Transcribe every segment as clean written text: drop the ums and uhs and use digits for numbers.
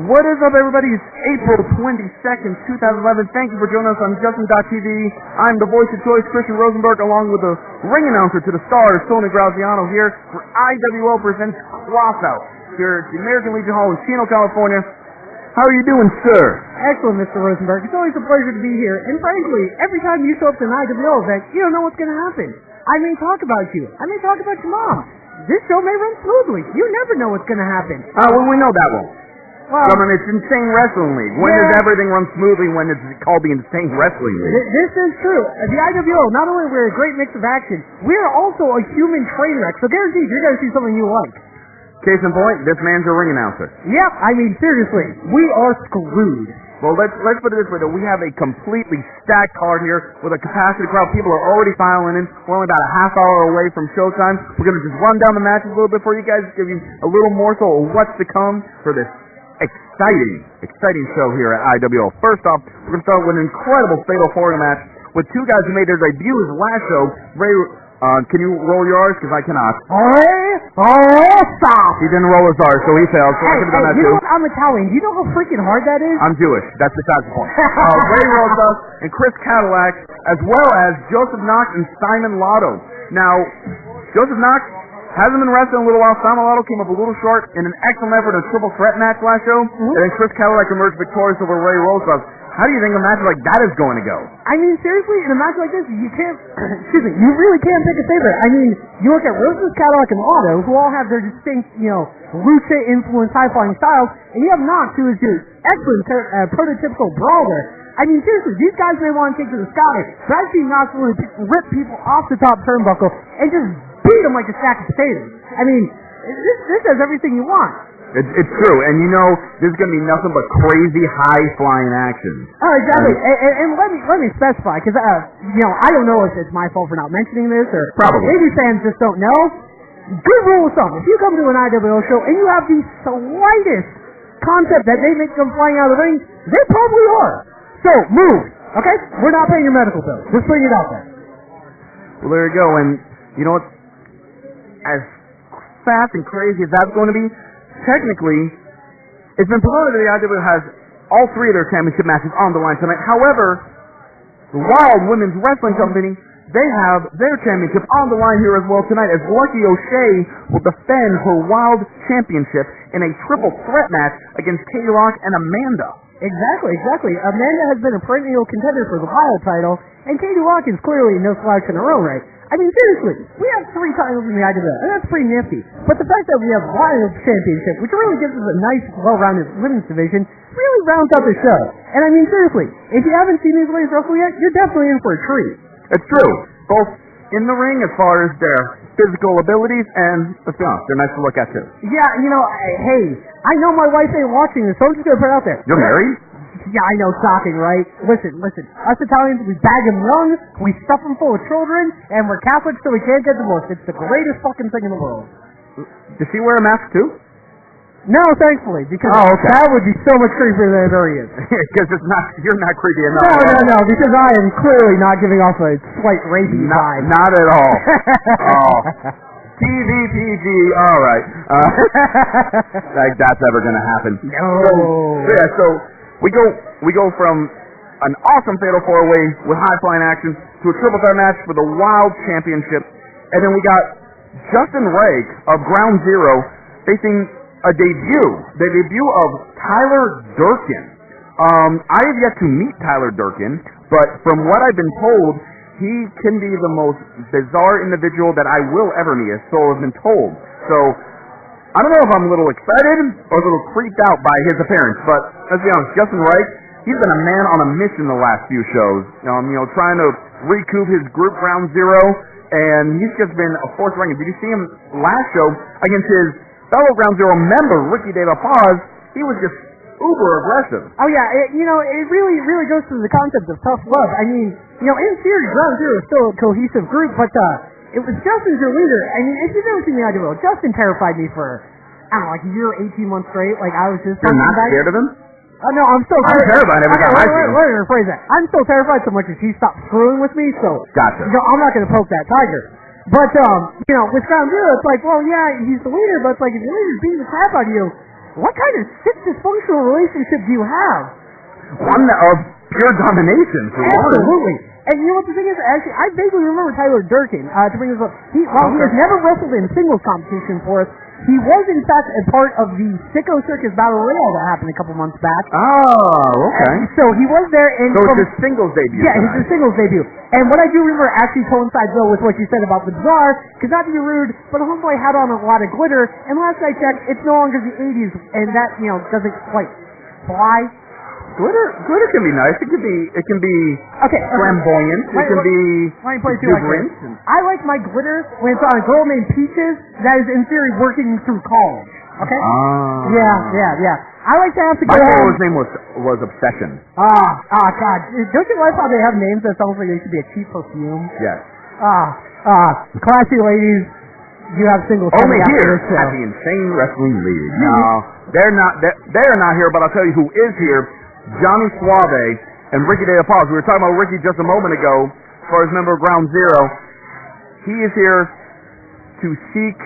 What is up, everybody? It's April 22nd, 2011. Thank you for joining us on Justin.tv. I'm the voice of choice, Christian Rosenberg, along with the ring announcer to the stars, Tony Graziano, here for IWL Presents Cross Out here at the American Legion Hall in Chino, California. How are you doing, sir? Excellent, Mr. Rosenberg. It's always a pleasure to be here. And frankly, every time you show up to an IWL event, you don't know what's going to happen. I may talk about you. I may talk about your mom. This show may run smoothly. You never know what's going to happen. Well, we know that won't. Well, I mean, it's Insane Wrestling League. When does everything run smoothly when it's called the Insane Wrestling League? This is true. The IWL, not only are we a great mix of action, we are also a human train wreck. So guaranteed, you're going to see something you like. Case in point, this man's a ring announcer. Yep, I mean, seriously, we are screwed. Well, let's put it this way, though. We have a completely stacked card here with a capacity crowd. People are already filing in. We're only about a half hour away from showtime. We're going to just run down the matches a little bit for you guys, give you a little more so of what's to come for this exciting show here at IWL. First off, we're going to start with an incredible Fatal 4 match with two guys who made their debuts last show. Ray, can you roll your R's? Because I cannot. Stop! He didn't roll his R's, so he failed. So I could have done that you too. know what? I'm Italian. Do you know how freaking hard that is? I'm Jewish. That's besides the point. Ray Rosas and Chris Cadillac, as well as Joseph Knox and Simon Lotto. Now, Joseph Knox hasn't been wrestling in a little while. Simon Lotto came up a little short in an excellent effort in a triple threat match last show. And then Chris Cadillac emerged victorious over Ray Rosas. How do you think a match like that is going to go? I mean, seriously, in a match like this, you can't, you really can't pick a favorite. I mean, you look at Rosas, Cadillac, and Lotto, who all have their distinct, lucha-influenced high-flying styles, and you have Knox, who is just excellent, prototypical brawler. I mean, seriously, these guys may want to take to the sky, but I've seen Knox really rip people off the top turnbuckle and just beat them like a sack of potatoes. I mean, this has everything you want. It's true, and this is going to be nothing but crazy high-flying action. Oh, exactly. And let me specify, because, I don't know if it's my fault for not mentioning this, or probably maybe fans just don't know. Good rule of thumb, if you come to an IWL show and you have the slightest concept that they make them flying out of the ring, they probably are. So, move, okay? We're not paying your medical bills. Just putting it out there. Well, there you go, and you know what? As fast and crazy as that's going to be, technically, it's been promoted that the IWL has all three of their championship matches on the line tonight. However, the Wild Women's Wrestling Company, they have their championship on the line here as well tonight, as Lucky O'Shea will defend her Wild Championship in a triple threat match against Katie Rock and Amanda. Exactly. Amanda has been a perennial contender for the Wild title, and Katie Rock is clearly no slouch in her own right. I mean, seriously, we have 3 titles in the IWL, and that's pretty nifty. But the fact that we have Wild Championship, which really gives us a nice, well-rounded women's division, really rounds out the show. And I mean, seriously, if you haven't seen these ladies wrestle yet, you're definitely in for a treat. It's true. Both in the ring as far as their physical abilities, and let's be honest, they're nice to look at too. Yeah, hey, I know my wife ain't watching this, so I'm just going to put it out there. You're married? Yeah, I know, shocking, right? Listen. Us Italians, we bag them young, we stuff them full of children, and we're Catholics so we can't get divorced. It's the greatest fucking thing in the world. Does she wear a mask too? No, thankfully, because that would be so much creepier than it already is. Because you're not creepy enough. No, because I am clearly not giving off a slight rapey vibe. Not at all. TVPG, all right. Like that's ever going to happen. No. So we go from an awesome Fatal 4-Way with high-flying action to a triple threat match for the Wild Championship. And then we got Justin Rake of Ground Zero facing the debut of Tyler Durkin. I have yet to meet Tyler Durkin, but from what I've been told, he can be the most bizarre individual that I will ever meet, so I've been told. So, I don't know if I'm a little excited or a little creeped out by his appearance, but let's be honest, Justin Wright, he's been a man on a mission the last few shows. Trying to recoup his group Ground Zero, and he's just been a force ranking. Did you see him last show against his fellow Ground Zero member, Ricky De La Paz? He was just uber aggressive. Oh yeah, it really goes to the concept of tough love. I mean, in theory, Ground Zero is still a cohesive group, but it was Justin's your leader. I mean, if you've never seen the IWL, Justin terrified me for, I don't know, like a year, 18 months straight. Like, I was just... You're not scared of him? No, I'm still terrified every time I see him. Let me rephrase that. I'm still terrified so much as he stopped screwing with me, so... Gotcha. I'm not going to poke that tiger. But, with Ground Zero, it's like, well, yeah, he's the leader, but it's like, if the leader's beating the crap out of you, what kind of sick dysfunctional relationship do you have? One of pure domination. Absolutely. And you know what the thing is? Actually, I vaguely remember Tyler Durkin, to bring this up. While he has never wrestled in singles competition for us, he was, in fact, a part of the Sicko Circus Battle Royale that happened a couple months back. Oh, okay. And so he was there. And so it's his singles debut. Yeah, it's his singles debut. And what I do remember actually coincides, though, with what you said about the Bazaar, because not to be rude, but Homeboy had on a lot of glitter, and last I checked, it's no longer the 80s, and that, doesn't quite fly. Glitter can be nice. It can be flamboyant. It can be exuberant. I like my glitter when it's on a girl named Peaches that is in theory working through college. Okay? Yeah. I like to have to go home. My girl's name was Obsession. God. Don't you like how they have names that sound like they should be a cheap perfume? Yes. Classy ladies, you have singles. Only here at the Insane Wrestling League. No, they're not here, but I'll tell you who is here. Johnny Suave and Ricky De La Paz. We were talking about Ricky just a moment ago, as far as member of Ground Zero. He is here to seek,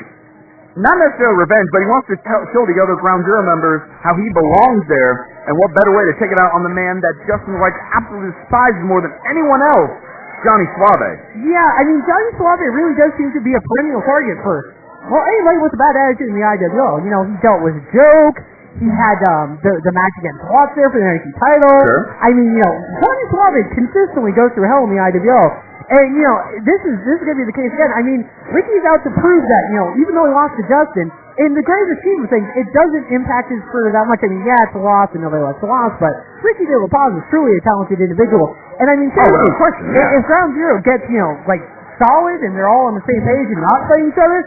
not necessarily revenge, but he wants to show the other Ground Zero members how he belongs there, and what better way to take it out on the man that Justin Wright absolutely despises more than anyone else, Johnny Suave. Yeah, I mean, Johnny Suave really does seem to be a perennial target for, anybody with a bad attitude in the IWL. He dealt with Joke. He had the match against Watts there for the NXT title. Sure. I mean, Johnny Suave consistently goes through hell in the IWL. And, this is going to be the case again. I mean, Ricky's out to prove that, even though he lost to Justin, in the grand scheme of things, it doesn't impact his career that much. I mean, yeah, it's a loss and nobody likes a loss, but Ricky De La Paz is truly a talented individual. And I mean, seriously, if Ground Zero gets, solid and they're all on the same page and not fighting each other,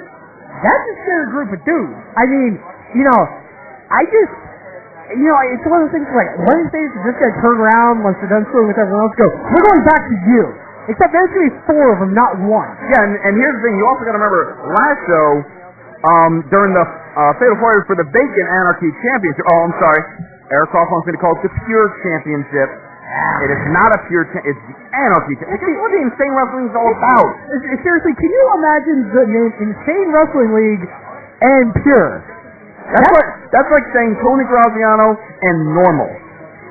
that's a scary group of dudes. I mean, it's one of those things like, Wednesdays, this guy turn around once they're done screwing with everyone else, go, we're going back to you. Except there's going to be 4 of them, not 1. Yeah, and here's the thing, you also got to remember, last show, during the Fatal 4-Way for the Bacon Anarchy Championship, Eric Cross wants me to call it the Pure Championship. It is not a pure it's the Anarchy Championship. It's what the Insane Wrestling is all about. Seriously, can you imagine the name Insane Wrestling League and Pure? That's like saying Tony Graziano and normal.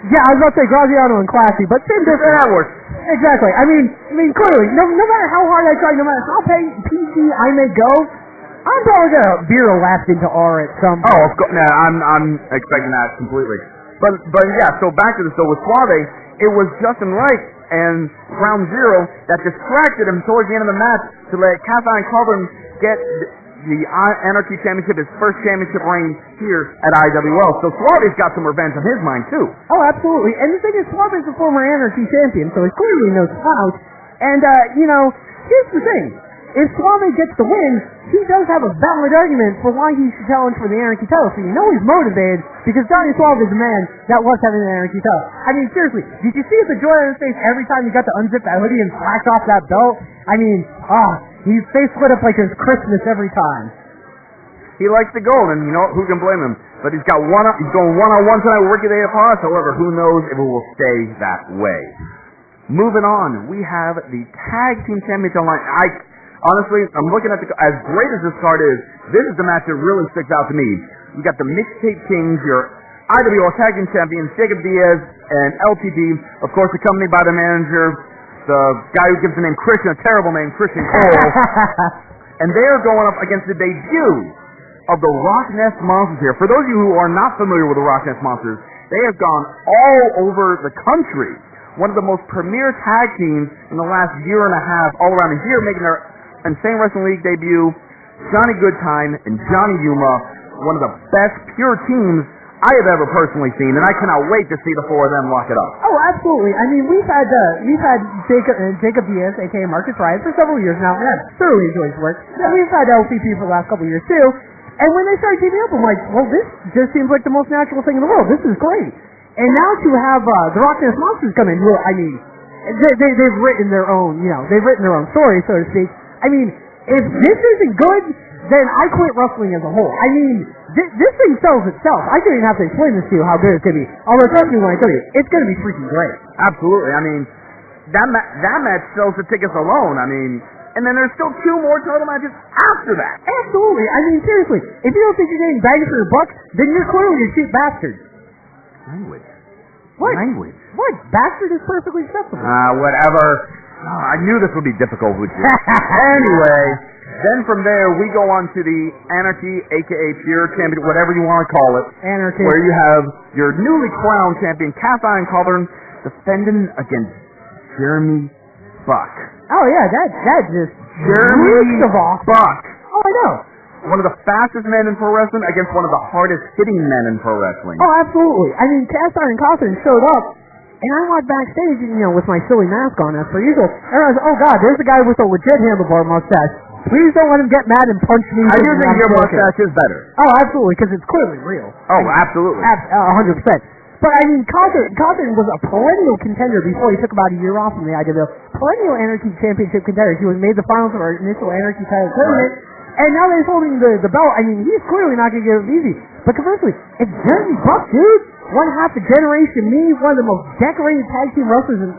Yeah, I was about to say Graziano and classy, but same difference. That works. Exactly. I mean, clearly, no matter how hard I try, no matter how PC I may go, I'm probably gonna veer a lap into R at some point. Oh, of course. Nah, I'm expecting that completely. But yeah. So back to this. So with Suave, it was Justin Wright and Ground Zero that distracted him towards the end of the match to let Catherine Corbin get the Anarchy Championship, his first championship reign here at IWL. So Suave's got some revenge on his mind, too. Oh, absolutely. And the thing is, Suave's a former Anarchy champion, so he's clearly no slouch. And, here's the thing. If Suave gets the win, he does have a valid argument for why he should challenge for the Anarchy title. So he's motivated, because Johnny Suave is a man that loves having an Anarchy title. I mean, seriously, did you see the joy on his face every time he got to unzip that hoodie and flash off that belt? I mean, his face lit up like it was Christmas every time. He likes the gold, and who can blame him? But he's going one-on-one tonight with Ricky De La Paz. However, who knows if it will stay that way. Moving on, we have the Tag Team Championship line. Honestly, I'm looking at as great as this card is, this is the match that really sticks out to me. You got the Mixtape Kings, your IWL Tag Team Champions, Jacob Diaz and LTD, of course accompanied by the manager, the guy who gives the name Christian, a terrible name, Christian Cole. And they are going up against the debut of the Rock Nest Monsters here. For those of you who are not familiar with the Rock Nest Monsters, they have gone all over the country. One of the most premier tag teams in the last year and a half, all around the year, making their Insane Wrestling League debut. Johnny Goodtime and Johnny Yuma, one of the best pure teams I have ever personally seen, and I cannot wait to see the 4 of them lock it up. Oh, absolutely. I mean, we've had Jacob Diaz, aka Marcus Ryan, for several years now, and I've thoroughly enjoyed his work. And we've had LCP for the last couple of years too. And when they started teaming up, I'm like, well, this just seems like the most natural thing in the world. This is great. And now to have the Rock Nest Monsters come in, I mean, they've written their own, they've written their own story, so to speak. I mean, if this isn't good, then I quit wrestling as a whole. I mean, this thing sells itself. I don't even have to explain this to you how good it's going to be. Although, trust me when I tell you, it's going to be freaking great. Absolutely. I mean, that match sells the tickets alone. I mean, and then there's still 2 more title matches after that. Absolutely. I mean, seriously, if you don't think you're getting banged for your buck, then you're clearly a cheap bastard. Language. What? Language. What? Bastard is perfectly acceptable. Whatever. Oh, I knew this would be difficult with you. Anyway, then from there we go on to the Anarchy, aka Pure Champion, whatever you want to call it. Anarchy. Where you have your newly crowned champion, Cast Iron Cauldron, defending against Jeremy Buck. Oh yeah, that just Jeremy Buck. Oh, I know. One of the fastest men in pro wrestling against one of the hardest hitting men in pro wrestling. Oh, absolutely. I mean, Cast Iron Cauldron showed up, and I walked backstage, with my silly mask on, as per usual. Everyone's like, oh god, there's a guy with a legit handlebar mustache. Please don't let him get mad and punch me. I do think your mustache is better. Oh, absolutely, because it's clearly real. Oh, absolutely. 100%. But I mean, Cauldron was a perennial contender before he took about a year off from the IWL. Perennial Anarchy Championship contender. He was made the finals of our initial Anarchy title tournament. And now that he's holding the belt, I mean, he's clearly not going to get it easy. But conversely, it's Jeremy Buck, dude. One half the generation me, one of the most decorated tag team wrestlers in,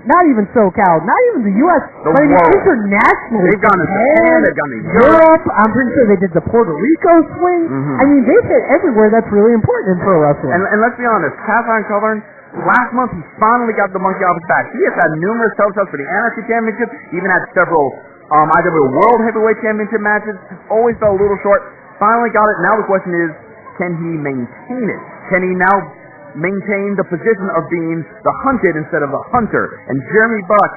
not even SoCal, not even the U.S., but I mean, internationally. They've gone to Japan, they've gone to Europe. I'm pretty sure they did the Puerto Rico swing. Mm-hmm. I mean, they've hit everywhere that's really important in pro wrestling. And let's be honest, Cast Iron Cauldron, last month he finally got the monkey off his back. He has had numerous title shots for the Anarchy Championship, even had several IWL World Heavyweight Championship matches, always fell a little short, finally got it. Now the question is, can he maintain it? Can he now maintain the position of being the hunted instead of the hunter? And Jeremy Buck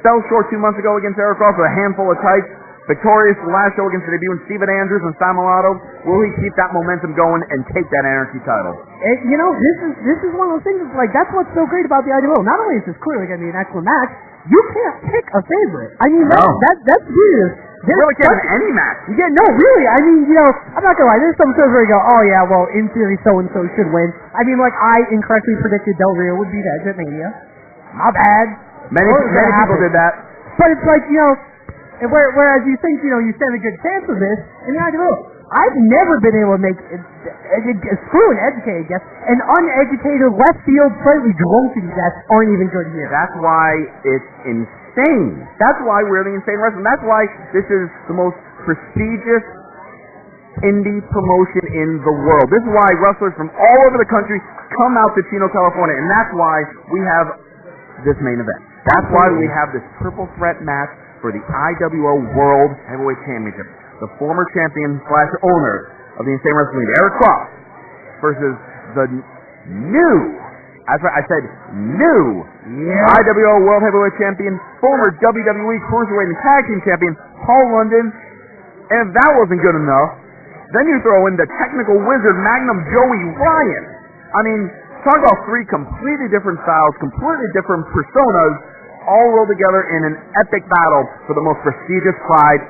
fell short 2 months ago against Eric Ross with a handful of tights, victorious the last show against the debuting Steven Andrews and Sam Milano. Will he keep that momentum going and take that Anarchy title? This is one of those things that's like, that's what's so great about the IWL. Not only is this clearly going to be an excellent match, you can't pick a favorite. I mean, that's weird. You really can't have any match. Yeah, no, really. I mean, I'm not gonna lie. There's some shows where you go, oh yeah, well, in theory, so and so should win. I mean, like I incorrectly predicted Del Rio would beat Edge at Mania. My bad. Many people did that. But it's like whereas you think you stand a good chance of this, and the IWL. I've never been able to make screw an educated guess. An uneducated left field, slightly drunken guess aren't even good here. That's why it's insane. That's why we're the Insane Wrestling. That's why this is the most prestigious indie promotion in the world. This is why wrestlers from all over the country come out to Chino, California, and that's why we have this main event. That's why we have this triple threat match for the IWL World Heavyweight Championship. The former champion / owner of the Insane Wrestling League, Eric Cross, versus the new, I said new, IWL World Heavyweight Champion, former WWE Cruiserweight and Tag Team Champion, Paul London. And if that wasn't good enough, then you throw in the technical wizard, Magnum Joey Ryan. I mean, talk about 3 completely different styles, completely different personas, all rolled together in an epic battle for the most prestigious prize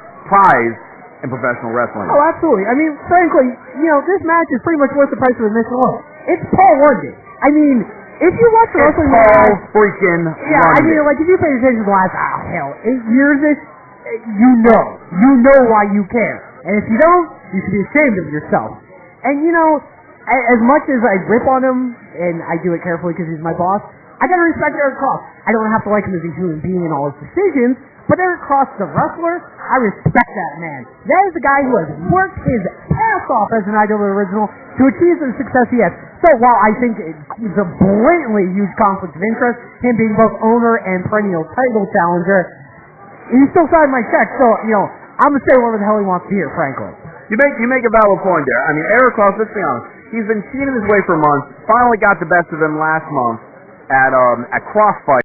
in professional wrestling. Oh, absolutely. I mean, frankly, this match is pretty much worth the price of admission alone. It's Paul London. I mean, if you watch the wrestling Paul freaking London. I mean, like, if you pay attention to the last, 8 years-ish, you know why you care. And if you don't, you should be ashamed of yourself. And, as much as I rip on him, and I do it carefully because he's my boss, I gotta respect Eric Cross. I don't have to like him as a human being in all his decisions, but Eric Cross, the wrestler, I respect that man. That is the guy who has worked his ass off as an IWL original to achieve the success he has. So while I think it's a blatantly huge conflict of interest, him being both owner and perennial title challenger, he still signed my check, so, I'm gonna say whatever the hell he wants to hear, frankly. You make a valid point there. I mean, Eric Cross, let's be honest, he's been cheating his way for months, finally got the best of him last month at Crossfight.